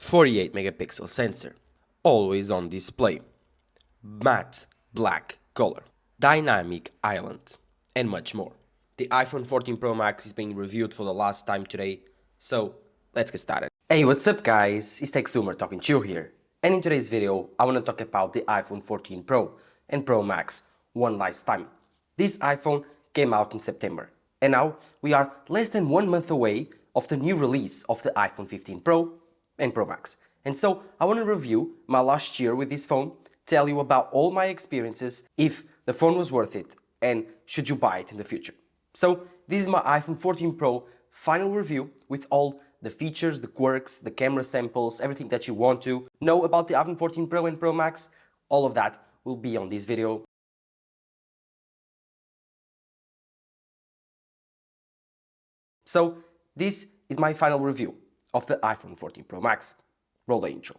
48 megapixel sensor, always on display, matte black color, dynamic island, and much more. The iPhone 14 Pro Max is being reviewed for the last time today, so let's get started. Hey, what's up guys, it's TechZoomer talking to you here, and in today's video I want to talk about the iPhone 14 Pro and Pro Max one last time. This iPhone came out in September, and now we are less than 1 month away of the new release of the iPhone 15 Pro and Pro Max. And so I want to review my last year with this phone, tell you about all my experiences, if the phone was worth it, and should you buy it in the future. So this is my iPhone 14 Pro final review with all the features, the quirks, the camera samples, everything that you want to know about the iPhone 14 Pro and Pro Max. All of that will be on this video. So this is my final review of the iPhone 14 Pro Max. Roll the intro.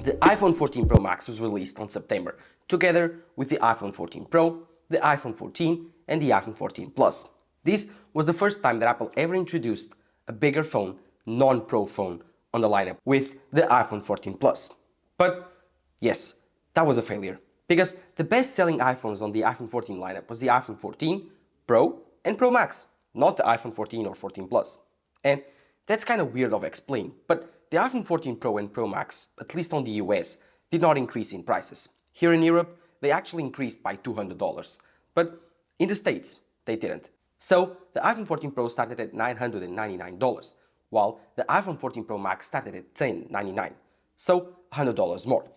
The iPhone 14 Pro Max was released on September, together with the iPhone 14 Pro, the iPhone 14 and the iPhone 14 Plus. This was the first time that Apple ever introduced a bigger phone, non-Pro phone, on the lineup with the iPhone 14 Plus. But yes, that was a failure, because the best-selling iPhones on the iPhone 14 lineup was the iPhone 14 Pro and Pro Max, not the iPhone 14 or 14 Plus. And that's kind of weird of explaining, but the iPhone 14 Pro and Pro Max, at least on the US, did not increase in prices. Here in Europe, they actually increased by $200, but in the States, they didn't. So the iPhone 14 Pro started at $999, while the iPhone 14 Pro Max started at $1,099, so $100 more.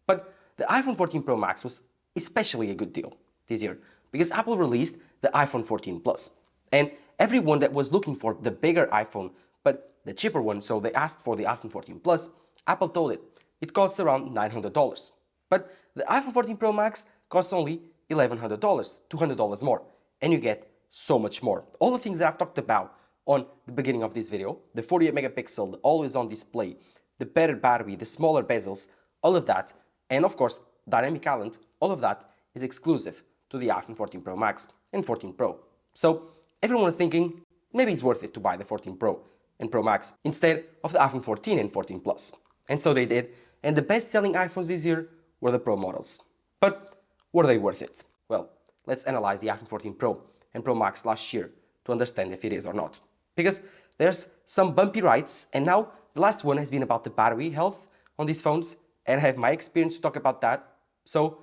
But the iPhone 14 Pro Max was especially a good deal this year, because Apple released the iPhone 14 Plus. And everyone that was looking for the bigger iPhone, but the cheaper one, so they asked for the iPhone 14 Plus, Apple told it costs around $900. But the iPhone 14 Pro Max costs only $1,100, $200 more, and you get so much more. All the things that I've talked about on the beginning of this video, the 48 megapixel, the always on display, the better battery, the smaller bezels, all of that, and of course, dynamic island, all of that is exclusive to the iPhone 14 Pro Max and 14 Pro. So everyone was thinking, maybe it's worth it to buy the 14 Pro and Pro Max instead of the iPhone 14 and 14 Plus. And so they did, and the best-selling iPhones this year were the Pro models. But were they worth it? Well, let's analyze the iPhone 14 Pro and Pro Max last year to understand if it is or not. Because there's some bumpy rides, and now the last one has been about the battery health on these phones, and I have my experience to talk about that. So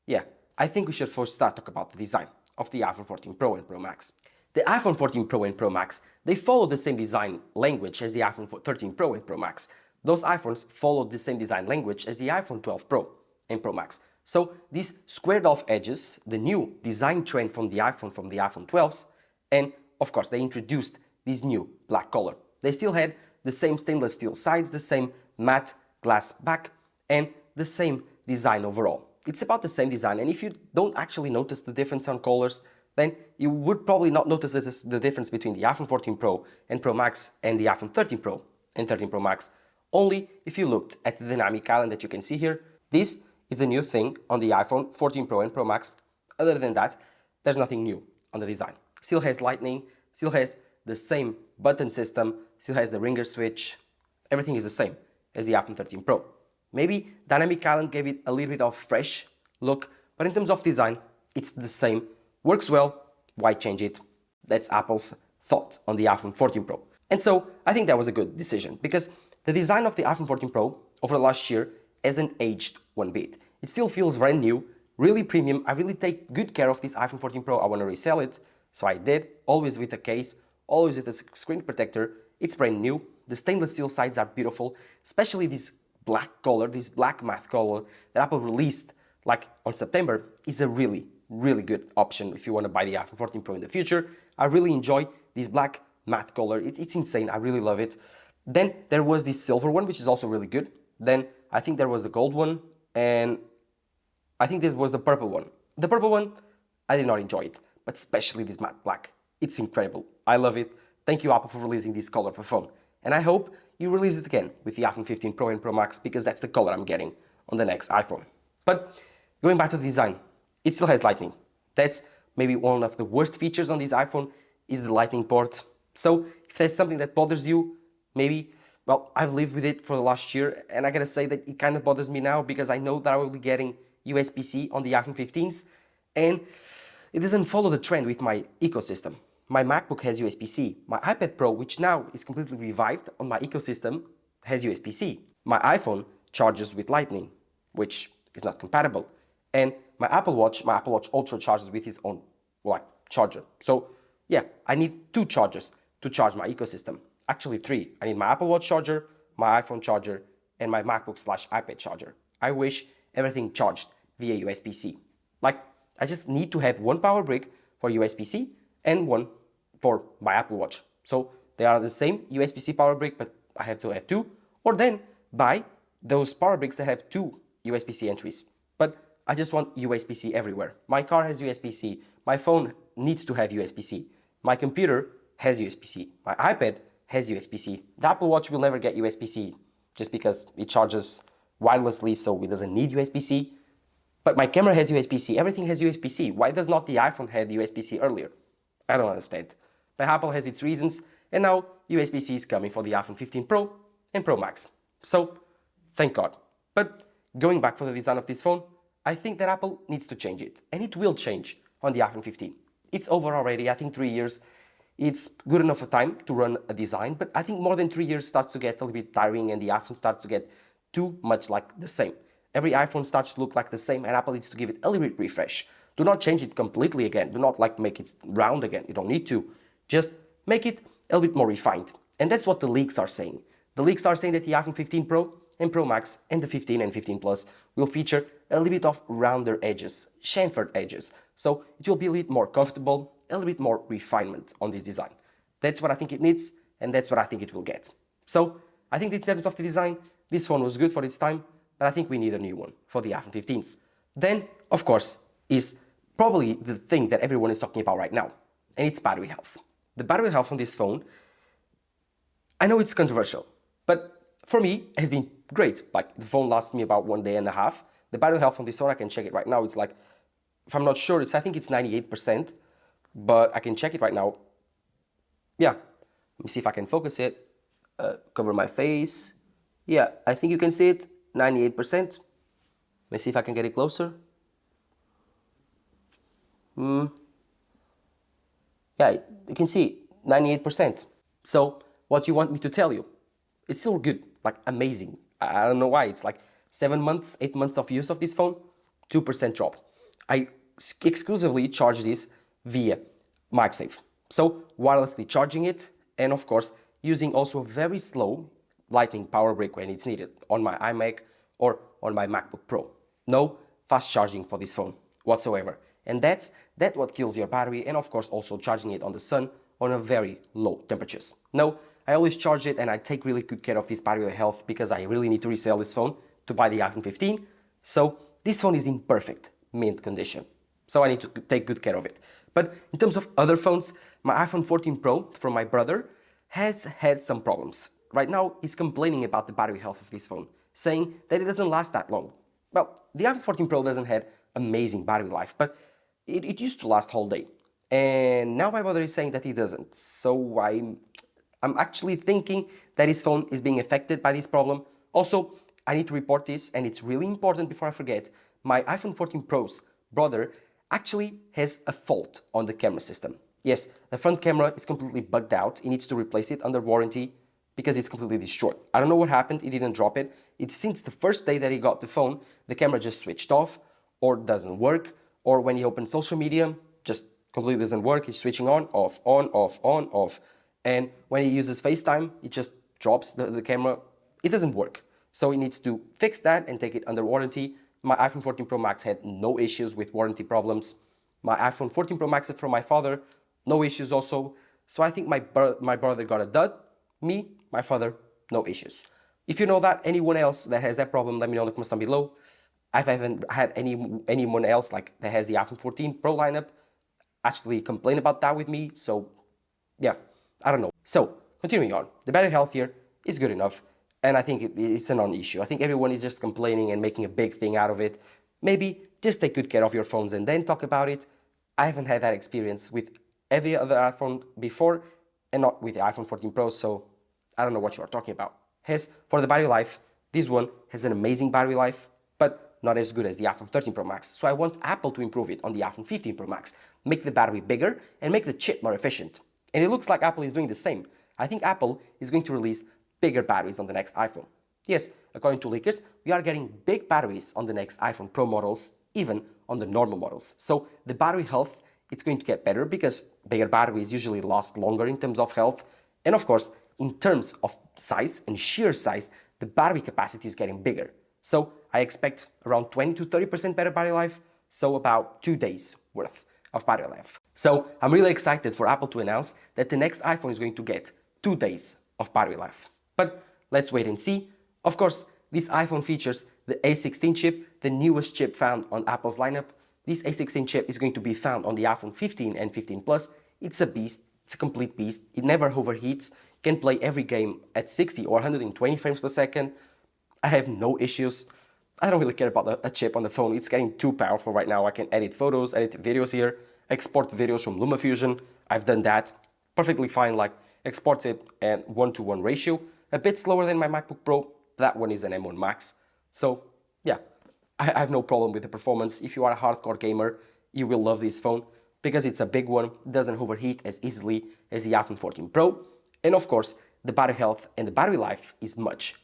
yeah, I think we should first start talk about the design of the iPhone 14 Pro and Pro Max. The iPhone 14 Pro and Pro Max, they follow the same design language as the iPhone 13 Pro and Pro Max. Those iPhones followed the same design language as the iPhone 12 Pro and Pro Max. So these squared off edges, the new design trend from the iPhone 12s, and of course they introduced this new black color. They still had the same stainless steel sides, the same matte glass back, and the same design overall. It's about the same design, and if you don't actually notice the difference on colors, then you would probably not notice the difference between the iPhone 14 Pro and Pro Max and the iPhone 13 Pro and 13 Pro Max, only if you looked at the dynamic island that you can see here. This is the new thing on the iPhone 14 Pro and Pro Max. Other than that, there's nothing new on the design. Still has lightning, still has the same button system, still has the ringer switch. Everything is the same as the iPhone 13 Pro. Maybe dynamic island gave it a little bit of fresh look, but in terms of design, it's the same. Works well, why change it? That's Apple's thought on the iPhone 14 Pro. And so I think that was a good decision, because the design of the iPhone 14 Pro over the last year hasn't aged one bit. It still feels brand new, really premium. I really take good care of this iPhone 14 Pro. I want to resell it, so I did, always with a case, always with a screen protector. It's brand new. The stainless steel sides are beautiful, especially this black color, this black matte color that Apple released like on September is a really good option if you want to buy the iPhone 14 Pro in the future. I really enjoy this black matte color. It's insane. I really love it. Then there was this silver one, which is also really good. Then I think there was the gold one, and I think this was the purple one. The purple one, I did not enjoy it, but especially this matte black. It's incredible. I love it. Thank you, Apple, for releasing this color for phone. And I hope you release it again with the iPhone 15 Pro and Pro Max, because that's the color I'm getting on the next iPhone. But going back to the design, it still has lightning. That's maybe one of the worst features on this iPhone is the lightning port. So if If there's something that bothers you, maybe, well, I've lived with it for the last year, and I gotta say that it kind of bothers me now because I know that I will be getting USB-C on the iPhone 15s, and it doesn't follow the trend with my ecosystem. My MacBook has USB-C. My iPad Pro, which now is completely revived on my ecosystem, has USB-C. My iPhone charges with Lightning, which is not compatible. And my Apple Watch Ultra charges with its own charger. So yeah, I need two chargers to charge my ecosystem. Actually three. I need my Apple Watch charger, my iPhone charger, and my MacBook/iPad charger. I wish everything charged via USB-C. Like, I just need to have one power brick for USB-C and one for my Apple Watch. So they are the same USB-C power brick, but I have to add two, or then buy those power bricks that have two USB-C entries. But I just want USB-C everywhere. My car has USB-C. My phone needs to have USB-C. My computer has USB-C. My iPad has USB-C. The Apple Watch will never get USB-C just because it charges wirelessly, so it doesn't need USB-C. But my camera has USB-C. Everything has USB-C. Why does not the iPhone have USB-C earlier? I don't understand. But Apple has its reasons, and now USB-C is coming for the iPhone 15 Pro and Pro Max. So, thank God. But going back for the design of this phone, I think that Apple needs to change it. And it will change on the iPhone 15. It's over already, I think 3 years. It's good enough for time to run a design, but I think more than 3 years starts to get a little bit tiring and the iPhone starts to get too much like the same. Every iPhone starts to look like the same and Apple needs to give it a little bit refresh. Do not change it completely again. Do not make it round again. You don't need to. Just make it a little bit more refined. And that's what the leaks are saying. The leaks are saying that the iPhone 15 Pro and Pro Max and the 15 and 15 Plus will feature a little bit of rounder edges, chamfered edges. So it will be a little bit more comfortable, a little bit more refinement on this design. That's what I think it needs, and that's what I think it will get. So I think in terms of the design, this phone was good for its time, but I think we need a new one for the iPhone 15s. Then, of course, is probably the thing that everyone is talking about right now, and it's battery health. The battery health on this phone, I know it's controversial, but for me, it has been great. Like, the phone lasts me about 1 day and a half. The battery health on this phone, I can check it right now. It's like, if I'm not sure, I think it's 98%, but I can check it right now. Yeah, let me see if I can focus it. Cover my face. Yeah, I think you can see it, 98%. Let me see if I can get it closer. Yeah, you can see 98%. So what do you want me to tell you? It's still good, like amazing. I don't know why. It's like 7 months, 8 months of use of this phone, 2% drop. I exclusively charge this via MagSafe. So wirelessly charging it, and of course using also a very slow lightning power brick when it's needed on my iMac or on my MacBook Pro. No fast charging for this phone whatsoever. And that's what kills your battery, and of course also charging it on the sun on a very low temperatures. No, I always charge it and I take really good care of this battery health because I really need to resell this phone to buy the iPhone 15. So this phone is in perfect mint condition. So I need to take good care of it. But in terms of other phones, my iPhone 14 Pro from my brother has had some problems. Right now, he's complaining about the battery health of this phone, saying that it doesn't last that long. Well, the iPhone 14 Pro doesn't have amazing battery life, but it used to last whole day. And now my brother is saying that it doesn't. So I'm actually thinking that his phone is being affected by this problem. Also, I need to report this, and it's really important before I forget. My iPhone 14 Pro's brother actually has a fault on the camera system. Yes, the front camera is completely bugged out. He needs to replace it under warranty because it's completely destroyed. I don't know what happened. He didn't drop it. It's since the first day that he got the phone, the camera just switched off or doesn't work, or when he opens social media, just completely doesn't work. He's switching on, off, on, off, on, off. And when he uses FaceTime, it just drops the camera. It doesn't work. So he needs to fix that and take it under warranty. My iPhone 14 Pro Max had no issues with warranty problems. My iPhone 14 Pro Max from my father, no issues also. So I think my brother got a dud. Me, my father, no issues. If you know that, anyone else that has that problem, let me know in the comments down below. I haven't had anyone else like that has the iPhone 14 Pro lineup actually complain about that with me. So yeah, I don't know. So continuing on, the battery health here is good enough. And I think it's a non-issue. I think everyone is just complaining and making a big thing out of it. Maybe just take good care of your phones and then talk about it. I haven't had that experience with every other iPhone before, and not with the iPhone 14 Pro, so I don't know what you are talking about. As for the battery life, this one has an amazing battery life, but not as good as the iPhone 13 Pro Max. So I want Apple to improve it on the iPhone 15 Pro Max, make the battery bigger and make the chip more efficient. And it looks like Apple is doing the same. I think Apple is going to release bigger batteries on the next iPhone. Yes, according to leakers, we are getting big batteries on the next iPhone Pro models, even on the normal models. So the battery health, it's going to get better because bigger batteries usually last longer in terms of health. And of course, in terms of size and sheer size, the battery capacity is getting bigger. So I expect around 20 to 30% better battery life, so about 2 days worth of battery life. So I'm really excited for Apple to announce that the next iPhone is going to get 2 days of battery life. But let's wait and see. Of course, this iPhone features the A16 chip, the newest chip found on Apple's lineup. This A16 chip is going to be found on the iPhone 15 and 15 Plus. It's a beast, it's a complete beast. It never overheats. You can play every game at 60 or 120 frames per second. I have no issues. I don't really care about a chip on the phone. It's getting too powerful right now. I can edit photos, edit videos here, export videos from LumaFusion. I've done that perfectly fine, like export it at 1:1 ratio. A bit slower than my MacBook Pro. That one is an M1 Max. So yeah, I have no problem with the performance. If you are a hardcore gamer, you will love this phone because it's a big one, doesn't overheat as easily as the iPhone 14 Pro. And of course, the battery health and the battery life is much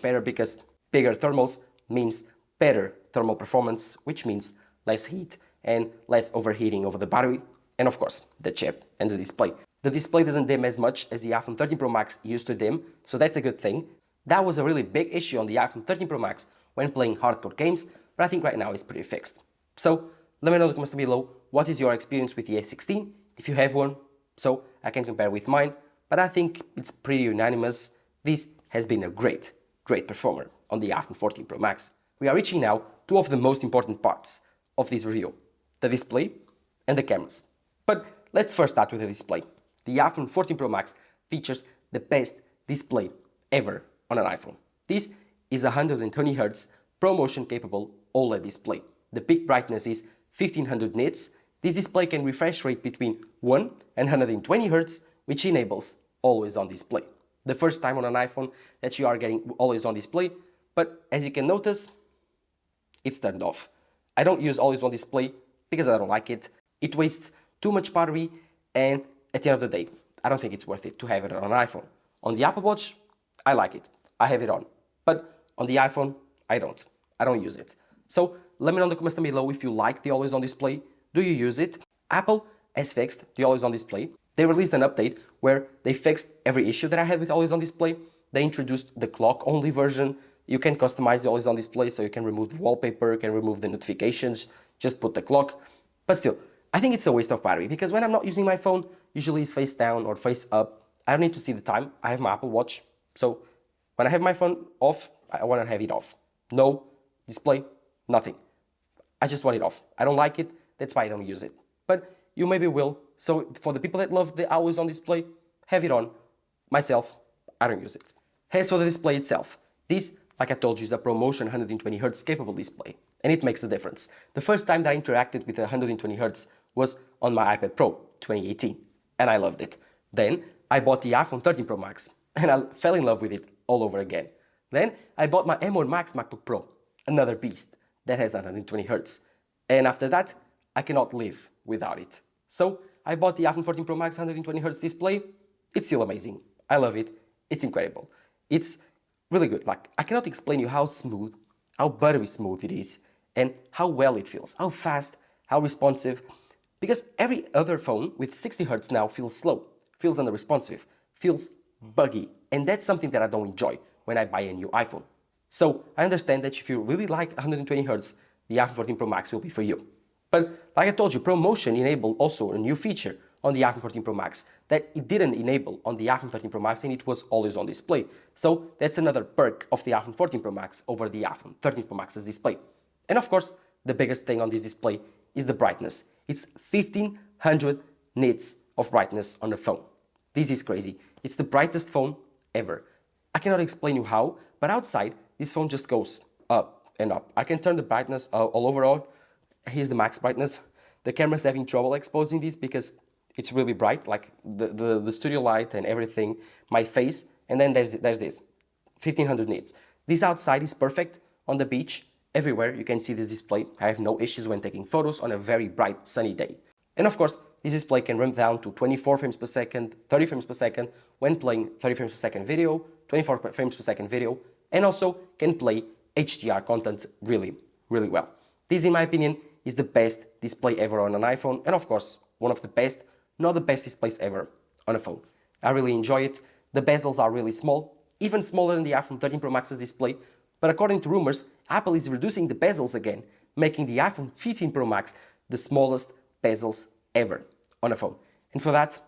better because bigger thermals means better thermal performance, which means less heat and less overheating over the battery. And of course, the chip and the display. The display doesn't dim as much as the iPhone 13 Pro Max used to dim, so that's a good thing. That was a really big issue on the iPhone 13 Pro Max when playing hardcore games, but I think right now it's pretty fixed. So let me know in the comments below what is your experience with the A16, if you have one, so I can compare with mine, but I think it's pretty unanimous. This has been a great performer on the iPhone 14 Pro Max. We are reaching now two of the most important parts of this review, the display and the cameras. But let's first start with the display. The iPhone 14 Pro Max features the best display ever on an iPhone. This is 120Hz ProMotion capable OLED display. The peak brightness is 1500 nits. This display can refresh rate between 1 and 120Hz, which enables always on display. The first time on an iPhone that you are getting always on display, but as you can notice, it's turned off. I don't use always on display because I don't like it. It wastes too much battery, and at the end of the day, I don't think it's worth it to have it on an iPhone. On the Apple Watch, I like it. I have it on. But on the iPhone, I don't. I don't use it. So let me know in the comments down below if you like the always on display. Do you use it? Apple has fixed the always on display. They released an update where they fixed every issue that I had with always on display. They introduced the clock only version. You can customize the always on display, so you can remove the wallpaper, you can remove the notifications, just put the clock. But still, I think it's a waste of battery because when I'm not using my phone, usually it's face down or face up. I don't need to see the time. I have my Apple Watch. So when I have my phone off, I want to have it off. No display, nothing. I just want it off. I don't like it. That's why I don't use it. But you maybe will. So for the people that love the always on display, have it on. Myself, I don't use it. As for the display itself, this, like I told you, is a ProMotion 120Hz capable display. And it makes a difference. The first time that I interacted with 120Hz was on my iPad Pro 2018. And I loved it. Then I bought the iPhone 13 Pro Max. And I fell in love with it all over again. Then I bought my M1 Max MacBook Pro, another beast that has 120Hz. And after that, I cannot live without it. So I bought the iPhone 14 Pro Max 120Hz display. It's still amazing. I love it. It's incredible. It's really good. Like, I cannot explain you how smooth, how buttery smooth it is, and how well it feels, how fast, how responsive. Because every other phone with 60Hz now feels slow, feels unresponsive, feels buggy, and that's something that I don't enjoy when I buy a new iPhone. So I understand that if you really like 120Hz, the iPhone 14 Pro Max will be for you. But like I told you, ProMotion enabled also a new feature on the iPhone 14 Pro Max that it didn't enable on the iPhone 13 Pro Max, and it was always on display. So that's another perk of the iPhone 14 Pro Max over the iPhone 13 Pro Max's display. And of course, the biggest thing on this display is the brightness. It's 1500 nits of brightness on the phone. This is crazy. It's the brightest phone ever. I cannot explain you how, but outside, this phone just goes up and up. I can turn the brightness all over on. Here's the max brightness. The camera's having trouble exposing this because It's really bright, like the studio light and everything, my face, and then there's this, 1500 nits. This outside is perfect on the beach, everywhere you can see this display. I have no issues when taking photos on a very bright sunny day. And of course, this display can ramp down to 24 frames per second, 30 frames per second when playing 30 frames per second video, 24 frames per second video, and also can play HDR content really, really well. This, in my opinion, is the best display ever on an iPhone, and of course, one of the best, not the best displays ever on a phone. I really enjoy it. The bezels are really small, even smaller than the iPhone 13 Pro Max's display, but according to rumors, Apple is reducing the bezels again, making the iPhone 15 Pro Max the smallest bezels ever on a phone. And for that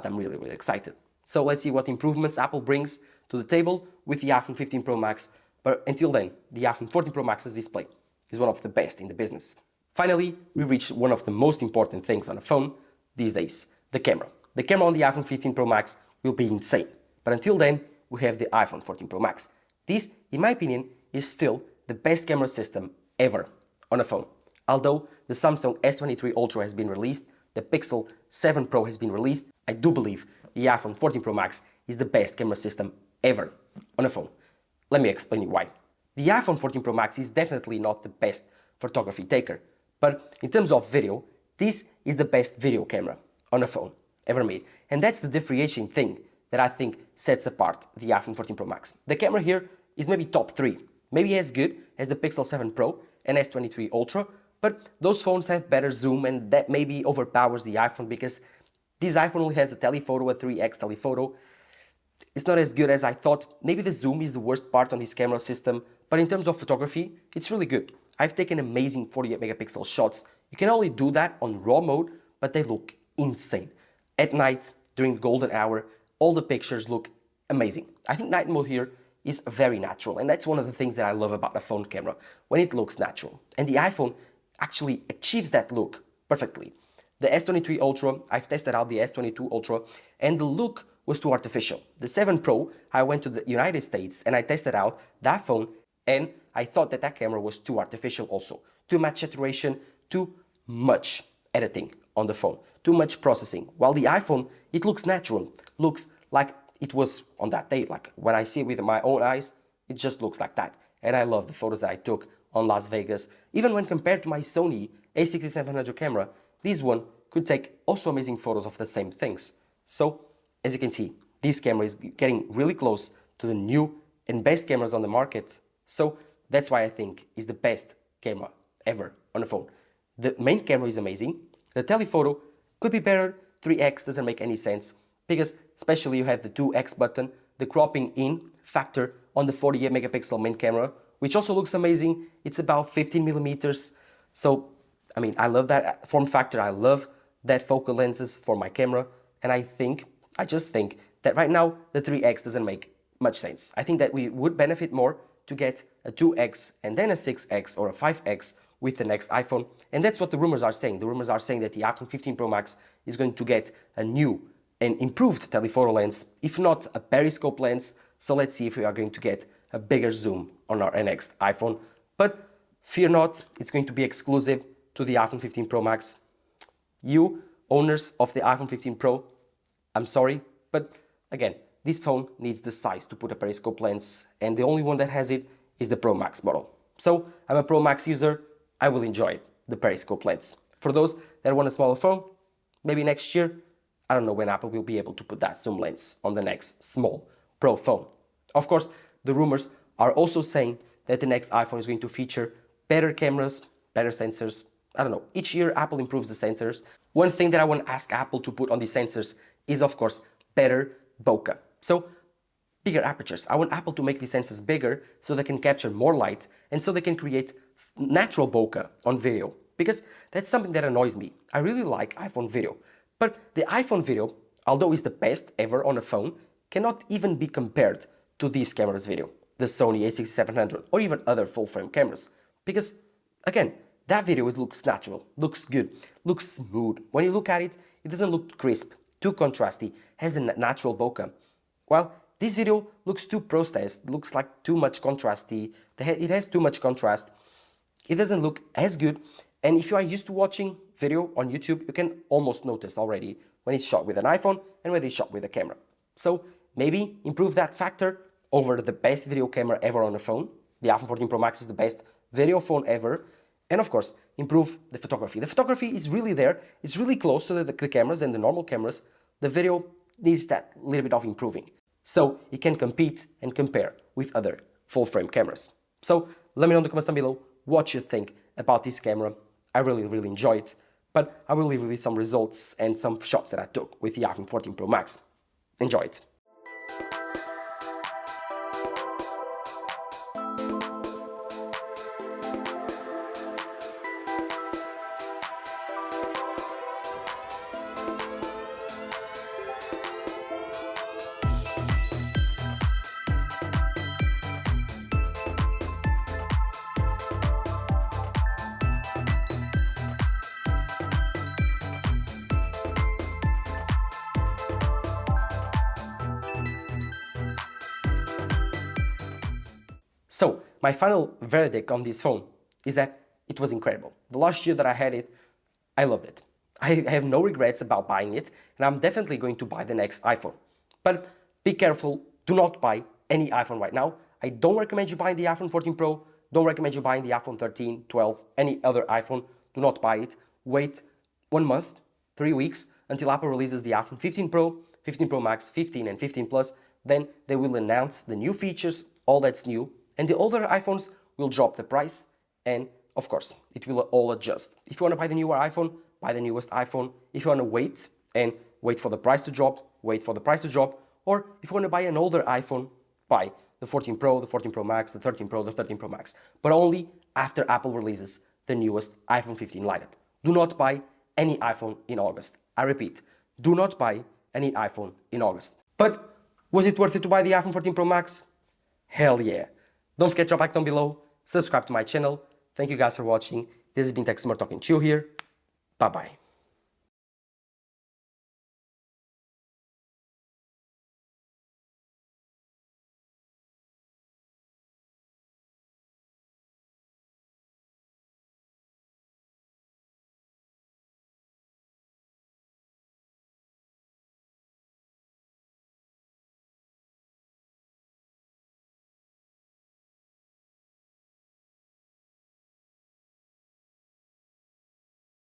I'm really, really excited. So let's see what improvements Apple brings to the table with the iPhone 15 Pro Max, but until then, the iPhone 14 Pro Max's display is one of the best in the business. Finally, we reached one of the most important things on a phone these days, the camera. The camera on the iPhone 15 Pro Max will be insane, but until then, we have the iPhone 14 Pro Max. This, in my opinion, is still the best camera system ever on a phone. Although the Samsung S23 Ultra has been released, the Pixel 7 Pro has been released, I do believe the iPhone 14 Pro Max is the best camera system ever on a phone. Let me explain you why. The iPhone 14 Pro Max is definitely not the best photography taker, but in terms of video, this is the best video camera on a phone ever made. And that's the differentiating thing that I think sets apart the iPhone 14 Pro Max. The camera here is maybe top 3, maybe as good as the Pixel 7 Pro and S23 Ultra, but those phones have better zoom, and that maybe overpowers the iPhone because this iPhone only has a telephoto, a 3x telephoto. It's not as good as I thought. Maybe the zoom is the worst part on this camera system, but in terms of photography, it's really good. I've taken amazing 48 megapixel shots. You can only do that on RAW mode, but they look insane. At night, during the golden hour, all the pictures look amazing. I think night mode here is very natural, and that's one of the things that I love about a phone camera, when it looks natural. And the iPhone actually achieves that look perfectly. The S23 Ultra, I've tested out the S22 Ultra, and the look was too artificial. The 7 Pro, I went to the United States and I tested out that phone, and I thought that camera was too artificial also. Too much saturation, too much editing on the phone, too much processing. While the iPhone, it looks natural, looks like it was on that day. Like when I see it with my own eyes, it just looks like that. And I love the photos that I took on Las Vegas. Even when compared to my Sony a6700 camera, this one could take also amazing photos of the same things. So, as you can see, this camera is getting really close to the new and best cameras on the market. So, that's why I think it's the best camera ever on a phone. The main camera is amazing. The telephoto could be better. 3x doesn't make any sense because especially you have the 2x button, the cropping in factor on the 48 megapixel main camera, which also looks amazing. It's about 15 millimeters. So, I mean, I love that form factor. I love that focal lenses for my camera. And I just think that right now the 3x doesn't make much sense. I think that we would benefit more to get a 2x and then a 6x or a 5x with the next iPhone. And that's what the rumors are saying. The rumors are saying that the iPhone 15 Pro Max is going to get a new and improved telephoto lens, if not a periscope lens. So let's see if we are going to get a bigger zoom on our next iPhone. But fear not, it's going to be exclusive to the iPhone 15 Pro Max. You, owners of the iPhone 15 Pro, I'm sorry, but again, this phone needs the size to put a periscope lens, and the only one that has it is the Pro Max model. So I'm a Pro Max user, I will enjoy it, the periscope lens. For those that want a smaller phone, maybe next year, I don't know when Apple will be able to put that zoom lens on the next small Pro phone. Of course, the rumors are also saying that the next iPhone is going to feature better cameras, better sensors. I don't know, each year Apple improves the sensors. One thing that I want to ask Apple to put on these sensors is, of course, better bokeh. So, bigger apertures. I want Apple to make these sensors bigger so they can capture more light and so they can create natural bokeh on video. Because that's something that annoys me. I really like iPhone video. But the iPhone video, although it's the best ever on a phone, cannot even be compared to this camera's video, the Sony a6700 or even other full-frame cameras. Because, again, that video, it looks natural, looks good, looks smooth. When you look at it, it doesn't look crisp, too contrasty, has a natural bokeh. While this video looks too processed, looks like too much contrasty, it has too much contrast, it doesn't look as good. And if you are used to watching video on YouTube, you can almost notice already when it's shot with an iPhone and when it's shot with a camera. So maybe improve that factor over the best video camera ever on a phone. The iPhone 14 Pro Max is the best video phone ever. And of course, improve the photography. The photography is really there. It's really close to the cameras and the normal cameras. The video needs that little bit of improving, so it can compete and compare with other full-frame cameras. So let me know in the comments down below what you think about this camera. I really enjoy it, but I will leave you with some results and some shots that I took with the iPhone 14 Pro Max. Enjoy it. So, my final verdict on this phone is that it was incredible. The last year that I had it, I loved it. I have no regrets about buying it, and I'm definitely going to buy the next iPhone. But be careful, do not buy any iPhone right now. I don't recommend you buying the iPhone 14 Pro, don't recommend you buying the iPhone 13, 12, any other iPhone. Do not buy it. Wait 1 month, 3 weeks, until Apple releases the iPhone 15 Pro, 15 Pro Max, 15 and 15 Plus. Then they will announce the new features, all that's new, and the older iPhones will drop the price, and of course, it will all adjust. If you want to buy the newer iPhone, buy the newest iPhone. If you want to wait for the price to drop, wait for the price to drop. Or if you want to buy an older iPhone, buy the 14 Pro, the 14 Pro Max, the 13 Pro, the 13 Pro Max. But only after Apple releases the newest iPhone 15 lineup. Do not buy any iPhone in August. I repeat, do not buy any iPhone in August. But was it worth it to buy the iPhone 14 Pro Max? Hell yeah. Don't forget to drop a like down below, subscribe to my channel. Thank you guys for watching. This has been Tech Smart talking to you here. Bye bye.